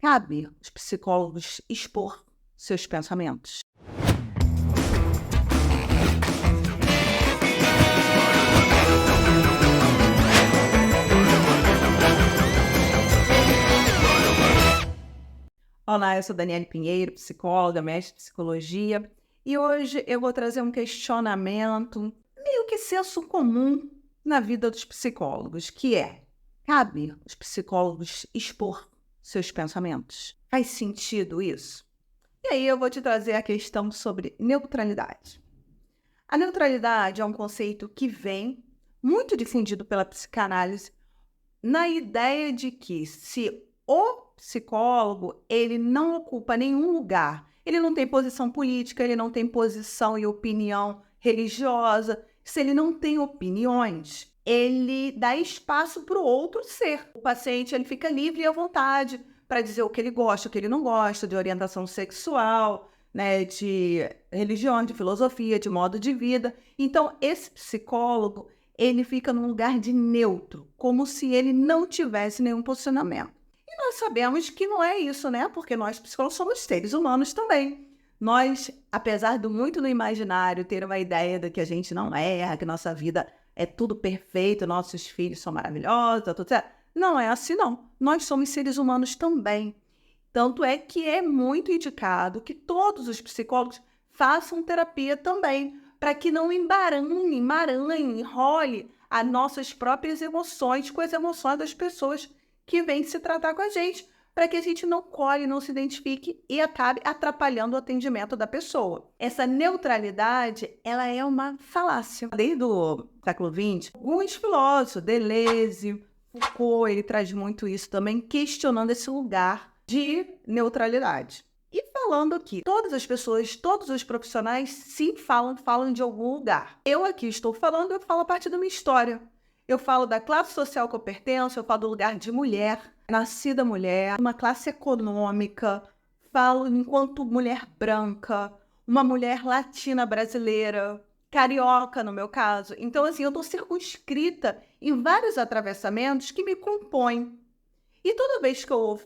Cabe os psicólogos expor seus pensamentos? Olá, eu sou Daniele Pinheiro, psicóloga, mestre de psicologia, e hoje eu vou trazer um questionamento meio que senso comum na vida dos psicólogos, que é: cabe os psicólogos expor seus pensamentos? Faz sentido isso? E aí eu vou te trazer a questão sobre neutralidade. A neutralidade é um conceito que vem muito difundido pela psicanálise na ideia de que se o psicólogo ele não ocupa nenhum lugar, ele não tem posição política, ele não tem posição e opinião religiosa, se ele não tem opiniões, ele dá espaço para o outro ser. O paciente ele fica livre e à vontade para dizer o que ele gosta, o que ele não gosta, de orientação sexual, né, de religião, de filosofia, de modo de vida. Então, esse psicólogo ele fica num lugar de neutro, como se ele não tivesse nenhum posicionamento. E nós sabemos que não é isso, né? Porque nós, psicólogos, somos seres humanos também. Nós, apesar do muito no imaginário ter uma ideia de que a gente não erra, que nossa vida é tudo perfeito, nossos filhos são maravilhosos, tudo certo. Não é assim, não. Nós somos seres humanos também. Tanto é que é muito indicado que todos os psicólogos façam terapia também, para que não emaranhe, enrole as nossas próprias emoções com as emoções das pessoas que vêm se tratar com a gente, para que a gente não colhe, não se identifique e acabe atrapalhando o atendimento da pessoa. Essa neutralidade, ela é uma falácia. Desde o século XX, alguns filósofos, Deleuze, Foucault, ele traz muito isso também, questionando esse lugar de neutralidade. E falando aqui, todas as pessoas, todos os profissionais, sim, falam de algum lugar. Eu aqui estou falando, eu falo a partir da minha história. Eu falo da classe social que eu pertenço, eu falo do lugar de mulher, nascida mulher, uma classe econômica, falo enquanto mulher branca, uma mulher latina brasileira, carioca no meu caso. Então, assim, eu estou circunscrita em vários atravessamentos que me compõem. E toda vez que eu vou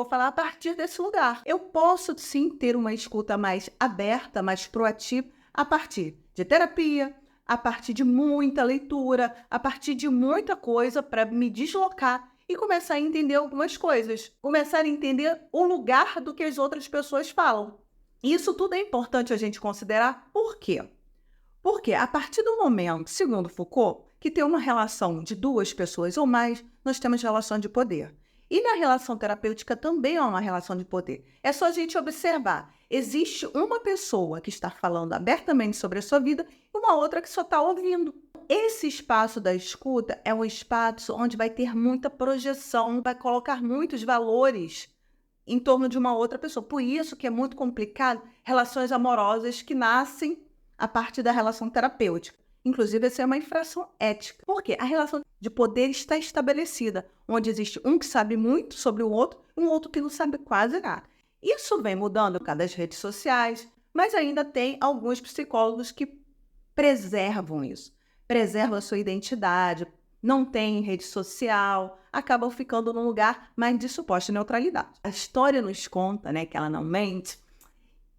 falar a partir desse lugar. Eu posso, sim, ter uma escuta mais aberta, mais proativa, a partir de terapia, a partir de muita leitura, a partir de muita coisa para me deslocar e começar a entender algumas coisas. Começar a entender o lugar do que as outras pessoas falam. E isso tudo é importante a gente considerar. Por quê? Porque a partir do momento, segundo Foucault, que tem uma relação de duas pessoas ou mais, nós temos relação de poder. E na relação terapêutica também há uma relação de poder. É só a gente observar. Existe uma pessoa que está falando abertamente sobre a sua vida e uma outra que só está ouvindo. Esse espaço da escuta é um espaço onde vai ter muita projeção, vai colocar muitos valores em torno de uma outra pessoa. Por isso que é muito complicado relações amorosas que nascem a partir da relação terapêutica. Inclusive, essa é uma infração ética. Por quê? A relação de poder está estabelecida, onde existe um que sabe muito sobre o outro e um outro que não sabe quase nada. Isso vem mudando por causa das redes sociais, mas ainda tem alguns psicólogos que preservam isso. Preservam a sua identidade, não tem rede social, acabam ficando num lugar mais de suposta neutralidade. A história nos conta, né, que ela não mente,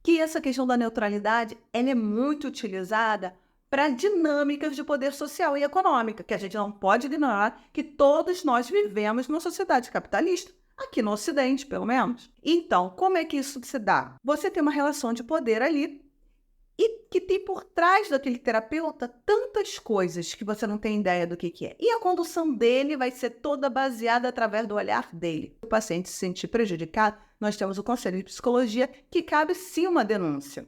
que essa questão da neutralidade ela é muito utilizada para dinâmicas de poder social e econômica, que a gente não pode ignorar que todos nós vivemos numa sociedade capitalista, aqui no Ocidente, pelo menos. Então, como é que isso se dá? Você tem uma relação de poder ali e que tem por trás daquele terapeuta tantas coisas que você não tem ideia do que é. E a condução dele vai ser toda baseada através do olhar dele. Se o paciente se sentir prejudicado, nós temos o Conselho de Psicologia, que cabe sim uma denúncia.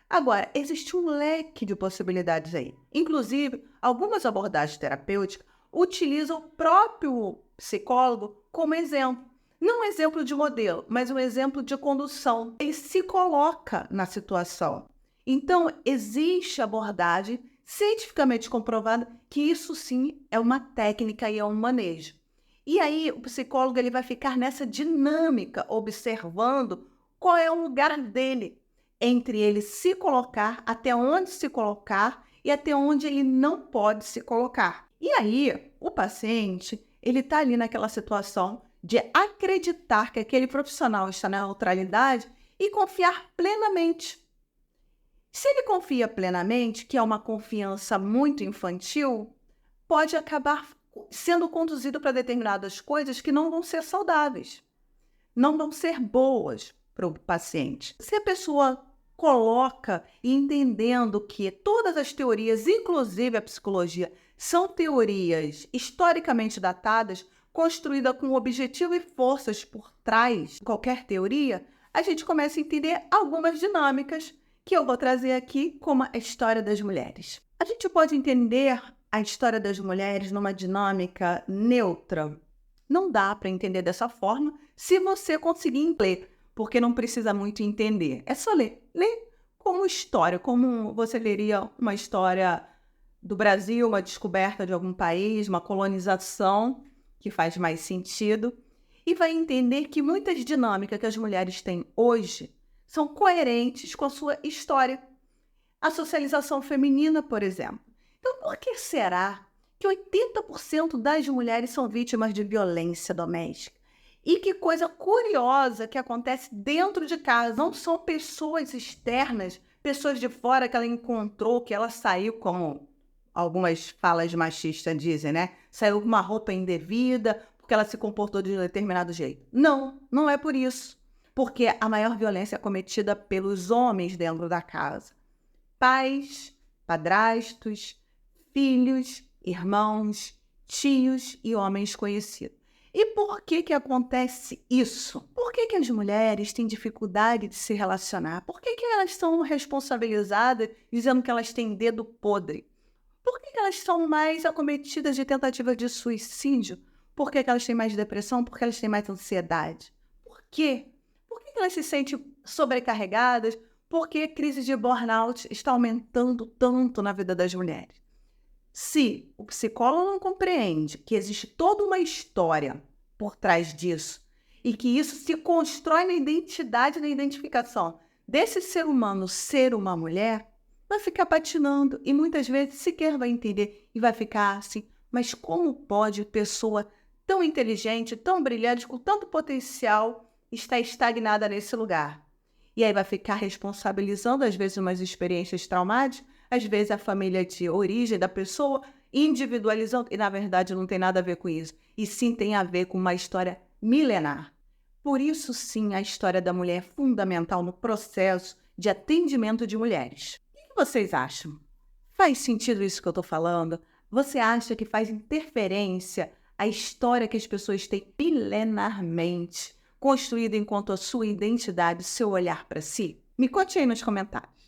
Agora, existe um leque de possibilidades aí. Inclusive, algumas abordagens terapêuticas utilizam o próprio psicólogo como exemplo. Não um exemplo de modelo, mas um exemplo de condução. Ele se coloca na situação. Então, existe abordagem cientificamente comprovada que isso sim é uma técnica e é um manejo. E aí, o psicólogo ele vai ficar nessa dinâmica, observando qual é o lugar dele, entre ele se colocar, até onde se colocar e até onde ele não pode se colocar. E aí, o paciente, ele está ali naquela situação de acreditar que aquele profissional está na neutralidade e confiar plenamente. Se ele confia plenamente, que é uma confiança muito infantil, pode acabar sendo conduzido para determinadas coisas que não vão ser saudáveis, não vão ser boas para o paciente. Se a pessoa coloca entendendo que todas as teorias, inclusive a psicologia, são teorias historicamente datadas, construídas com objetivo e forças por trás de qualquer teoria, a gente começa a entender algumas dinâmicas que eu vou trazer aqui, como a história das mulheres. A gente pode entender a história das mulheres numa dinâmica neutra. Não dá para entender dessa forma se você conseguir ler, porque não precisa muito entender. É só ler. Ler como história, como você leria uma história do Brasil, uma descoberta de algum país, uma colonização, que faz mais sentido, e vai entender que muitas dinâmicas que as mulheres têm hoje são coerentes com a sua história. A socialização feminina, por exemplo. Então, por que será que 80% das mulheres são vítimas de violência doméstica? E que coisa curiosa que acontece dentro de casa. Não são pessoas externas, pessoas de fora que ela encontrou, que ela saiu, como algumas falas machistas dizem, né? Saiu com uma roupa indevida, porque ela se comportou de um determinado jeito. Não, não é por isso. Porque a maior violência é cometida pelos homens dentro da casa. Pais, padrastos, filhos, irmãos, tios e homens conhecidos. E por que acontece isso? Por que as mulheres têm dificuldade de se relacionar? Por que elas são responsabilizadas dizendo que elas têm dedo podre? Por que elas são mais acometidas de tentativa de suicídio? Por que elas têm mais depressão? Por que elas têm mais ansiedade? Por quê? Por que elas se sentem sobrecarregadas? Por que a crise de burnout está aumentando tanto na vida das mulheres? Se o psicólogo não compreende que existe toda uma história por trás disso e que isso se constrói na identidade, na identificação desse ser humano ser uma mulher, vai ficar patinando e muitas vezes sequer vai entender e vai ficar assim, mas como pode pessoa tão inteligente, tão brilhante, com tanto potencial estar estagnada nesse lugar? E aí vai ficar responsabilizando, às vezes, umas experiências traumáticas, às vezes a família de origem da pessoa, individualizando, e na verdade não tem nada a ver com isso, e sim tem a ver com uma história milenar. Por isso, sim, a história da mulher é fundamental no processo de atendimento de mulheres. O que vocês acham? Faz sentido isso que eu estou falando? Você acha que faz interferência a história que as pessoas têm milenarmente construída enquanto a sua identidade, seu olhar para si? Me conte aí nos comentários.